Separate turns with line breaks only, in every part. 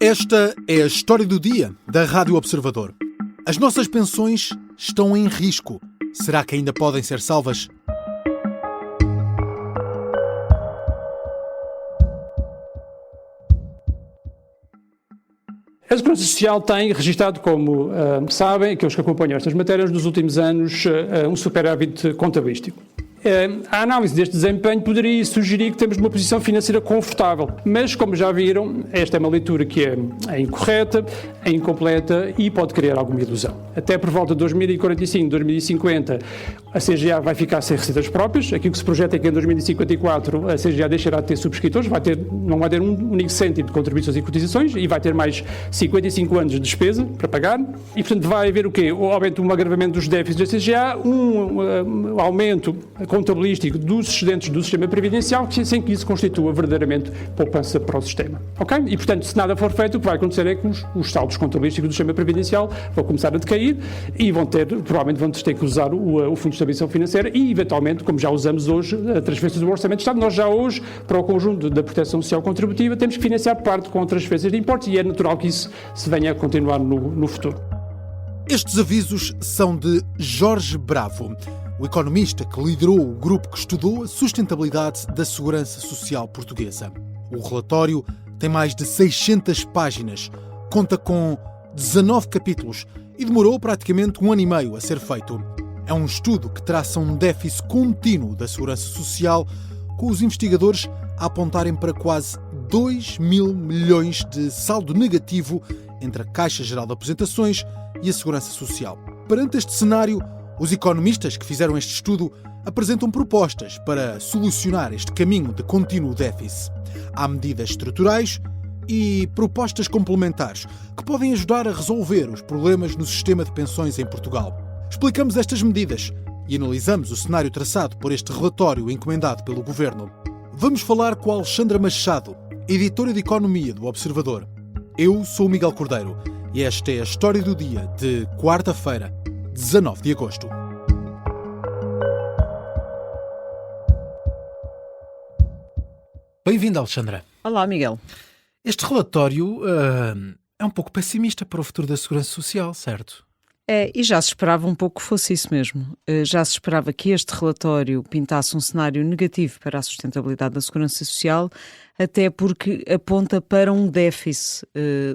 Esta é a história do dia da Rádio Observador. As nossas pensões estão em risco. Será que ainda podem ser salvas?
A Segurança Social tem registado, como sabem, aqueles que acompanham estas matérias, nos últimos anos, um superávit contabilístico. A análise deste desempenho poderia sugerir que temos uma posição financeira confortável, mas, como já viram, esta é uma leitura que é incorreta, é incompleta e pode criar alguma ilusão. Até por volta de 2045, 2050, a CGA vai ficar sem receitas próprias. Aquilo que se projeta é que em 2054 a CGA deixará de ter subscritores, não vai ter um único cêntimo de contribuições e cotizações e vai ter mais 55 anos de despesa para pagar. E, portanto, vai haver o quê? O aumento, um agravamento dos déficits da CGA, um aumento contabilístico dos excedentes do sistema previdencial, sem que isso constitua verdadeiramente poupança para o sistema. Ok? E, portanto, se nada for feito, o que vai acontecer é que os saldos contabilísticos do sistema previdencial vão começar a decair e provavelmente vão ter que usar o Fundo de Estabilização Financeira e, eventualmente, como já usamos hoje, a transferência do Orçamento de Estado. Nós já hoje, para o conjunto da proteção social contributiva, temos que financiar parte com transferências de impostos e é natural que isso se venha a continuar no futuro.
Estes avisos são de Jorge Bravo, o economista que liderou o grupo que estudou a sustentabilidade da segurança social portuguesa. O relatório tem mais de 600 páginas, conta com 19 capítulos e demorou praticamente 1 ano e meio a ser feito. É um estudo que traça um déficit contínuo da segurança social, com os investigadores a apontarem para quase 2 mil milhões de saldo negativo entre a Caixa Geral de Aposentações e a Segurança Social. Perante este cenário, os economistas que fizeram este estudo apresentam propostas para solucionar este caminho de contínuo déficit. Há medidas estruturais e propostas complementares que podem ajudar a resolver os problemas no sistema de pensões em Portugal. Explicamos estas medidas e analisamos o cenário traçado por este relatório encomendado pelo Governo. Vamos falar com a Alexandra Machado, editora de Economia do Observador. Eu sou o Miguel Cordeiro e esta é a história do dia de quarta-feira, 19 de agosto. Bem-vinda, Alexandra.
Olá, Miguel.
Este relatório é um pouco pessimista para o futuro da Segurança Social, certo?
É, e já se esperava um pouco que fosse isso mesmo. Já se esperava que este relatório pintasse um cenário negativo para a sustentabilidade da Segurança Social, até porque aponta para um déficit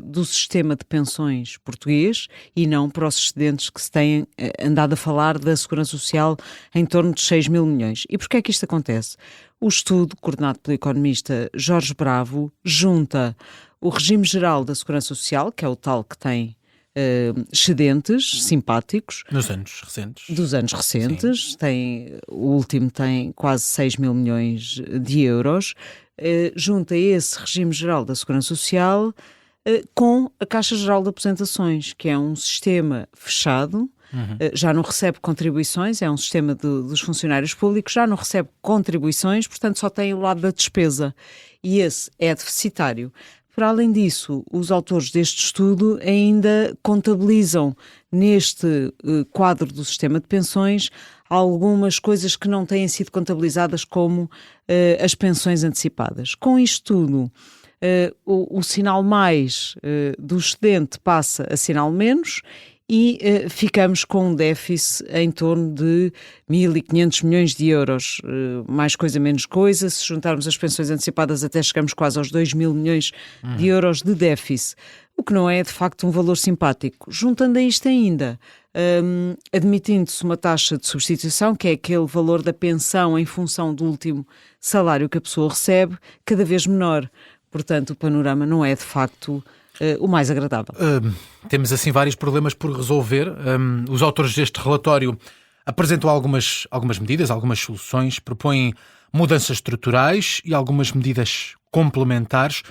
do sistema de pensões português e não para os excedentes que se têm andado a falar da Segurança Social em torno de 6 mil milhões. E porquê é que isto acontece? O estudo, coordenado pelo economista Jorge Bravo, junta o regime geral da Segurança Social, que é o tal que tem excedentes simpáticos
Dos anos recentes.
O último tem quase 6 mil milhões de euros, junta esse regime geral da Segurança Social com a Caixa Geral de Aposentações, que é um sistema fechado. Já não recebe contribuições, é um sistema dos funcionários públicos, já não recebe contribuições, portanto só tem o lado da despesa e esse é deficitário. Para além disso, os autores deste estudo ainda contabilizam neste quadro do sistema de pensões algumas coisas que não têm sido contabilizadas, como as pensões antecipadas. Com isto tudo, o sinal mais do excedente passa a sinal menos e ficamos com um déficit em torno de 1.500 milhões de euros, mais coisa, menos coisa. Se juntarmos as pensões antecipadas, até chegamos quase aos 2 mil milhões de euros de déficit, o que não é, de facto, um valor simpático. Juntando a isto ainda, admitindo-se uma taxa de substituição, que é aquele valor da pensão em função do último salário que a pessoa recebe, cada vez menor. Portanto, o panorama não é, de facto, o mais agradável.
Temos assim vários problemas por resolver. Os autores deste relatório apresentam algumas medidas, algumas soluções, propõem mudanças estruturais e algumas medidas complementares.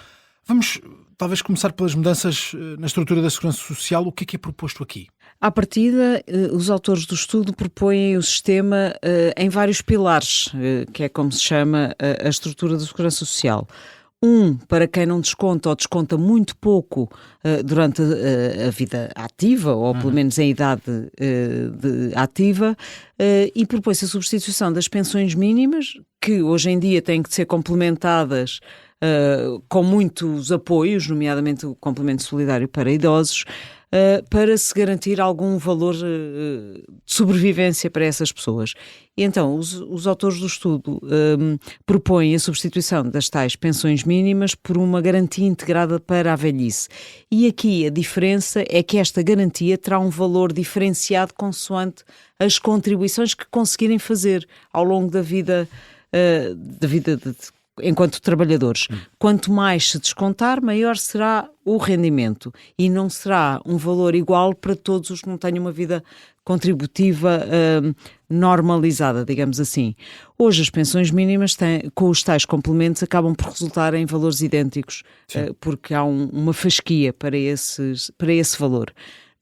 Vamos talvez começar pelas mudanças na estrutura da Segurança Social. O que é proposto aqui?
À partida, os autores do estudo propõem o sistema em vários pilares, que é como se chama a estrutura da Segurança Social. Para quem não desconta ou desconta muito pouco durante a vida ativa, ou pelo menos em idade ativa, e propõe-se a substituição das pensões mínimas, que hoje em dia têm que ser complementadas com muitos apoios, nomeadamente o complemento solidário para idosos, para se garantir algum valor de sobrevivência para essas pessoas. E então, os autores do estudo propõem a substituição das tais pensões mínimas por uma garantia integrada para a velhice. E aqui a diferença é que esta garantia terá um valor diferenciado consoante as contribuições que conseguirem fazer ao longo da vida enquanto trabalhadores. Quanto mais se descontar, maior será o rendimento e não será um valor igual para todos os que não tenham uma vida contributiva normalizada, digamos assim. Hoje as pensões mínimas com os tais complementos acabam por resultar em valores idênticos, porque há uma fasquia para esse valor.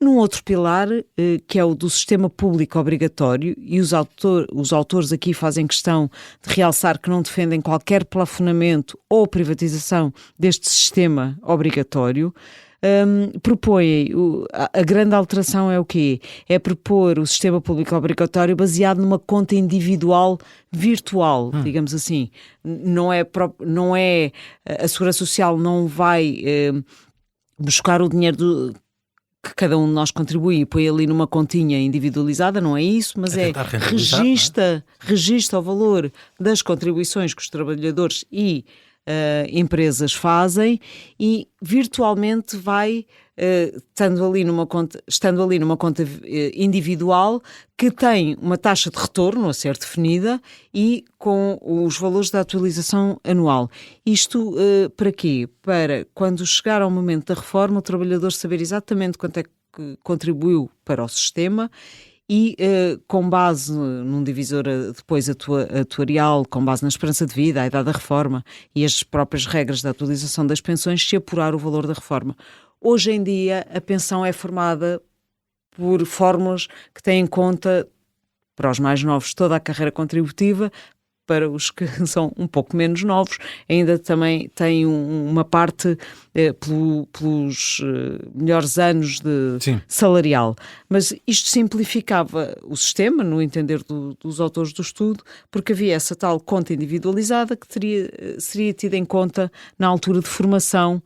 Num outro pilar, que é o do sistema público obrigatório, e os autores aqui fazem questão de realçar que não defendem qualquer plafonamento ou privatização deste sistema obrigatório, propõem, a grande alteração é o quê? É propor o sistema público obrigatório baseado numa conta individual virtual, digamos assim. Não é a Segurança Social não vai buscar o dinheiro que cada um de nós contribui e põe ali numa continha individualizada, não é isso, mas registra o valor das contribuições que os trabalhadores e empresas fazem e virtualmente vai, estando ali numa conta individual que tem uma taxa de retorno a ser definida e com os valores da atualização anual. Isto para quê? Para quando chegar ao momento da reforma o trabalhador saber exatamente quanto é que contribuiu para o sistema e com base num divisor depois atuarial, com base na esperança de vida, a idade da reforma e as próprias regras da atualização das pensões, se apurar o valor da reforma. Hoje em dia a pensão é formada por fórmulas que têm em conta, para os mais novos, toda a carreira contributiva, para os que são um pouco menos novos, ainda também tem uma parte pelos melhores anos de salarial. Mas isto simplificava o sistema, no entender dos autores do estudo, porque havia essa tal conta individualizada que seria tida em conta na altura de formação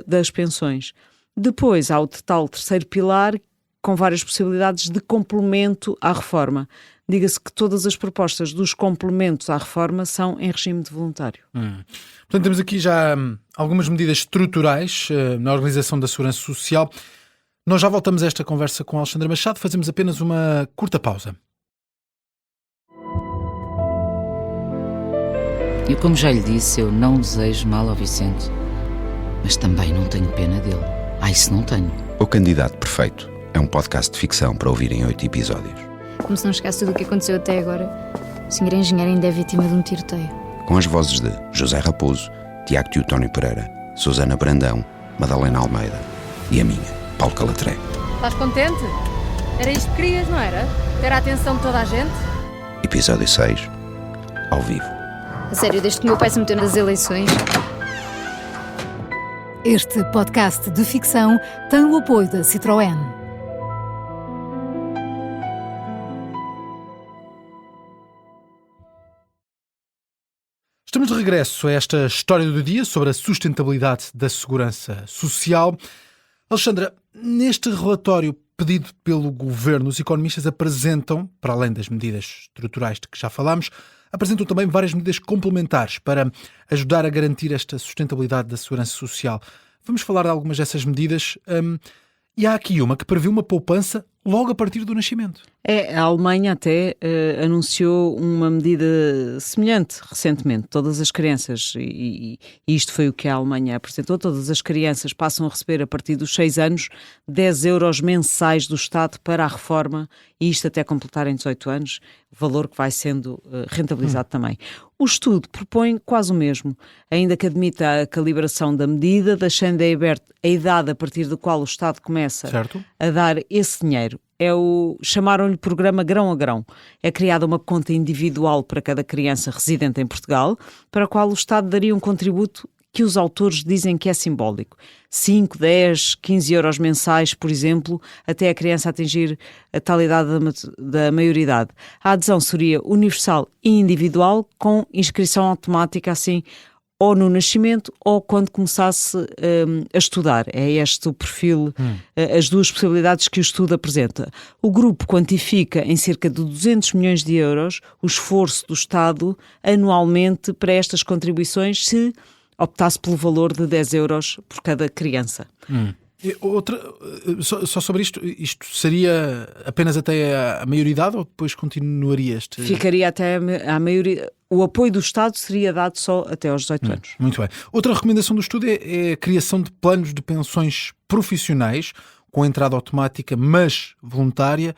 das pensões. Depois há o tal terceiro pilar, com várias possibilidades de complemento à reforma. Diga-se que todas as propostas dos complementos à reforma são em regime de voluntário.
Portanto, temos aqui já algumas medidas estruturais na organização da Segurança Social. Nós já voltamos a esta conversa com Alexandra Machado, fazemos apenas uma curta pausa.
E como já lhe disse, eu não desejo mal ao Vicente, mas também não tenho pena dele. Isso não tenho.
O Candidato Perfeito é um podcast de ficção para ouvir em 8 episódios.
Como se não esquece tudo o que aconteceu até agora, o senhor engenheiro ainda é vítima de um tiroteio.
Com as vozes de José Raposo, Tiago Teotónio Pereira, Susana Brandão, Madalena Almeida e a minha, Paulo Calatré.
Estás contente? Era isto que querias, não era? Ter a atenção de toda a gente?
Episódio 6, ao vivo.
A sério, desde que o meu pai se meteu nas eleições...
Este podcast de ficção tem o apoio da Citroën.
Estamos de regresso a esta história do dia sobre a sustentabilidade da segurança social. Alexandra, neste relatório pedido pelo Governo, os economistas apresentam, para além das medidas estruturais de que já falámos, apresentam também várias medidas complementares para ajudar a garantir esta sustentabilidade da segurança social. Vamos falar de algumas dessas medidas e há aqui uma que prevê uma poupança logo a partir do nascimento.
A Alemanha até anunciou uma medida semelhante recentemente. Todas as crianças, e isto foi o que a Alemanha apresentou, todas as crianças passam a receber a partir dos 6 anos 10 euros mensais do Estado para a reforma, e isto até completarem 18 anos, valor que vai sendo rentabilizado também. O estudo propõe quase o mesmo, ainda que admita a calibração da medida, deixando a idade a partir da qual o Estado começa a dar esse dinheiro. Chamaram-lhe programa grão a grão. É criada uma conta individual para cada criança residente em Portugal, para a qual o Estado daria um contributo que os autores dizem que é simbólico. 5, 10, 15 euros mensais, por exemplo, até a criança atingir a tal idade da maioridade. A adesão seria universal e individual, com inscrição automática, assim, ou no nascimento ou quando começasse a estudar. É este o perfil, as duas possibilidades que o estudo apresenta. O grupo quantifica em cerca de 200 milhões de euros o esforço do Estado anualmente para estas contribuições, se optasse pelo valor de 10 euros por cada criança.
Só sobre isto seria apenas até a maioridade ou depois continuaria este...
Ficaria até à maioria. O apoio do Estado seria dado só até aos 18 anos.
Muito bem. Outra recomendação do estudo é a criação de planos de pensões profissionais com entrada automática, mas voluntária.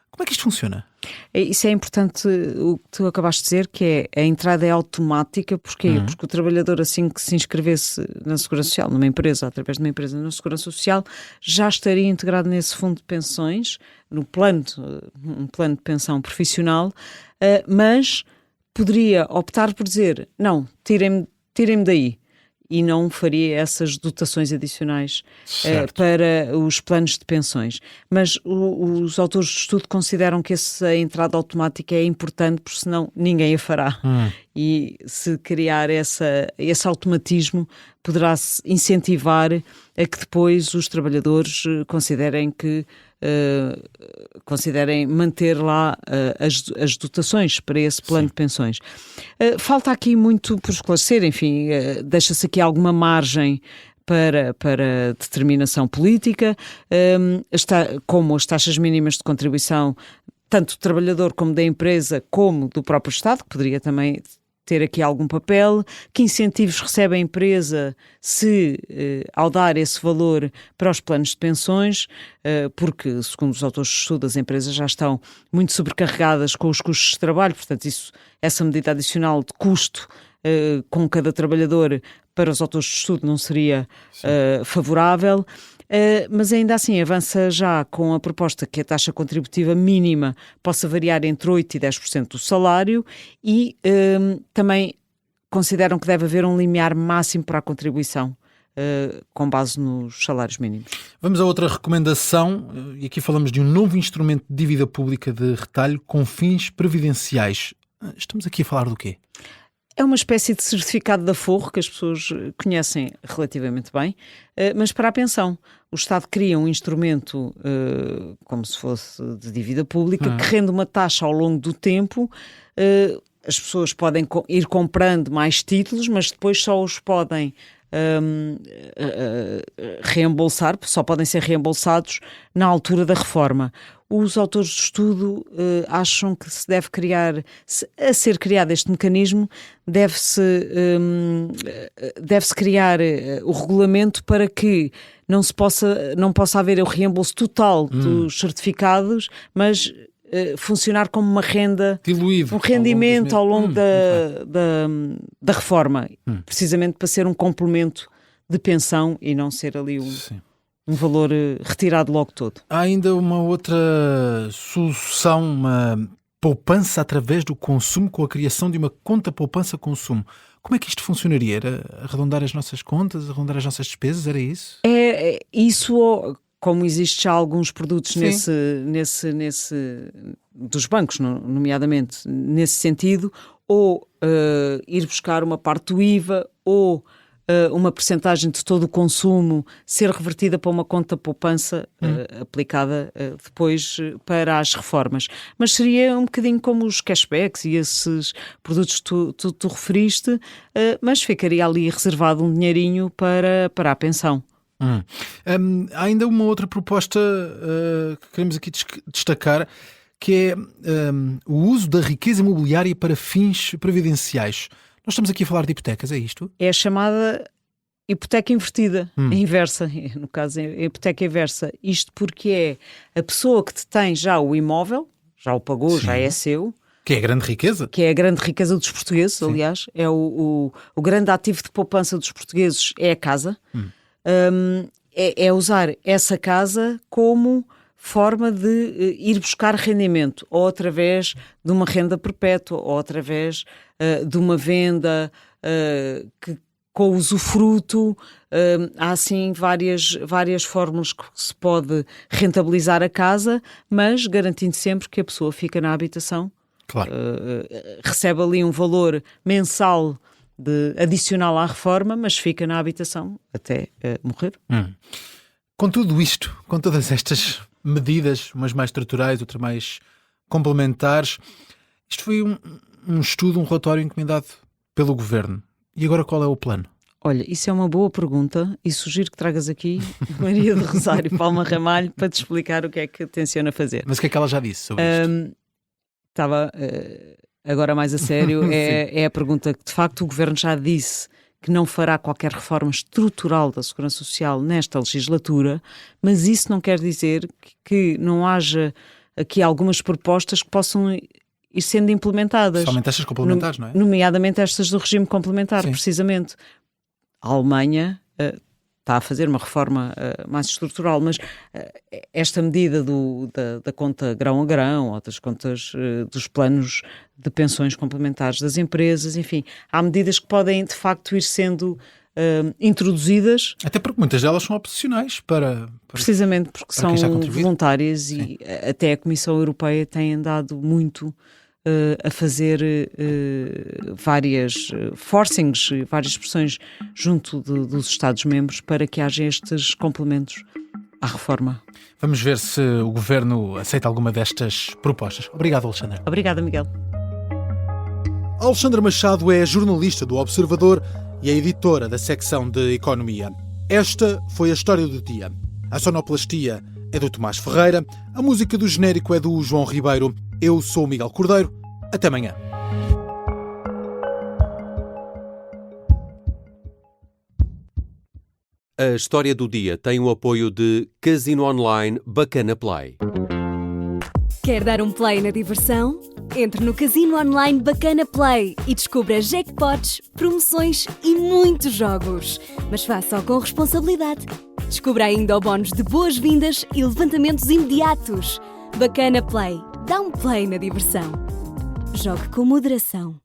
Como é que isto funciona?
Isso é importante, o que tu acabaste de dizer, que é a entrada é automática. Porquê? Porque o trabalhador, assim que se inscrevesse na Segurança Social, numa empresa, através de uma empresa na Segurança Social, já estaria integrado nesse fundo de pensões, um plano de pensão profissional, mas poderia optar por dizer, não, tirem-me daí. E não faria essas dotações adicionais para os planos de pensões. Mas os autores do estudo consideram que essa entrada automática é importante, porque senão ninguém a fará. E se criar esse automatismo, poderá incentivar a que depois os trabalhadores considerem manter lá as dotações para esse plano de pensões. Falta aqui muito por esclarecer, enfim, deixa-se aqui alguma margem para determinação política, como as taxas mínimas de contribuição, tanto do trabalhador como da empresa, como do próprio Estado, que poderia também ter aqui algum papel, que incentivos recebe a empresa se, ao dar esse valor para os planos de pensões, porque, segundo os autores de estudo, as empresas já estão muito sobrecarregadas com os custos de trabalho, portanto, essa medida adicional de custo com cada trabalhador para os autores de estudo não seria favorável. Mas ainda assim avança já com a proposta que a taxa contributiva mínima possa variar entre 8% e 10% do salário e também consideram que deve haver um limiar máximo para a contribuição com base nos salários mínimos.
Vamos a outra recomendação, e aqui falamos de um novo instrumento de dívida pública de retalho com fins previdenciais. Estamos aqui a falar do quê?
É uma espécie de certificado de aforro que as pessoas conhecem relativamente bem, mas para a pensão. O Estado cria um instrumento como se fosse de dívida pública que rende uma taxa ao longo do tempo. As pessoas podem ir comprando mais títulos, mas depois só os podem reembolsar, só podem ser reembolsados na altura da reforma. Os autores do estudo acham que se deve ser criado este mecanismo, deve-se criar o regulamento para que não possa haver o reembolso total dos certificados, mas funcionar como uma renda,
diluído,
um rendimento ao longo da reforma, precisamente para ser um complemento de pensão e não ser ali um valor retirado logo todo.
Há ainda uma outra solução, uma poupança através do consumo, com a criação de uma conta poupança-consumo. Como é que isto funcionaria? Era arredondar as nossas contas, arredondar as nossas despesas? Era isso?
É isso, como existe já alguns produtos dos bancos, nomeadamente nesse sentido, ou ir buscar uma parte do IVA, ou uma percentagem de todo o consumo ser revertida para uma conta poupança aplicada depois para as reformas. Mas seria um bocadinho como os cashbacks e esses produtos que tu referiste, mas ficaria ali reservado um dinheirinho para a pensão.
Há ainda uma outra proposta que queremos aqui destacar, que é o uso da riqueza imobiliária para fins previdenciais. Nós estamos aqui a falar de hipotecas, é isto?
É a chamada hipoteca invertida, inversa, no caso, a hipoteca inversa. Isto porque é a pessoa que detém já o imóvel, já o pagou, já é seu.
Que é a grande riqueza.
Que é a grande riqueza dos portugueses, aliás. É o grande ativo de poupança dos portugueses é a casa. É usar essa casa como forma de ir buscar rendimento, ou através de uma renda perpétua, ou através de uma venda que com o usufruto. Há assim várias fórmulas que se pode rentabilizar a casa, mas garantindo sempre que a pessoa fica na habitação.
Claro.
Recebe ali um valor mensal adicional à reforma, mas fica na habitação até morrer.
Com tudo isto, com todas estas medidas, umas mais estruturais, outras mais complementares, isto foi um estudo, um relatório encomendado pelo Governo. E agora qual é o plano?
Olha, isso é uma boa pergunta e sugiro que tragas aqui Maria do Rosário Palma Ramalho para te explicar o que é que tenciona fazer.
Mas o que é que ela já disse sobre isto?
Estava agora mais a sério, é a pergunta que de facto o Governo já disse que não fará qualquer reforma estrutural da Segurança Social nesta legislatura, mas isso não quer dizer que não haja aqui algumas propostas que possam ir sendo implementadas.
Somente estas complementares, não é?
Nomeadamente estas do regime complementar,
Sim.
Precisamente. A Alemanha está a fazer uma reforma mais estrutural, mas esta medida da conta grão a grão, ou das contas dos planos de pensões complementares das empresas, enfim, há medidas que podem de facto ir sendo introduzidas.
Até porque muitas delas são opcionais para
Precisamente porque
para quem
são
está a contribuir.
voluntárias e até a Comissão Europeia tem andado muito a fazer várias forcings, várias pressões junto dos Estados-membros para que haja estes complementos à reforma.
Vamos ver se o Governo aceita alguma destas propostas. Obrigado, Alexandra.
Obrigada, Miguel.
Alexandra Machado é jornalista do Observador e é editora da secção de Economia. Esta foi a história do dia. A sonoplastia é do Tomás Ferreira, a música do genérico é do João Ribeiro. Eu sou o Miguel Cordeiro. Até amanhã.
A história do dia tem o apoio de Casino Online Bacana Play.
Quer dar um play na diversão? Entre no Casino Online Bacana Play e descubra jackpots, promoções e muitos jogos. Mas faça-o com responsabilidade. Descubra ainda o bónus de boas-vindas e levantamentos imediatos. Bacana Play. Dá um play na diversão. Jogue com moderação.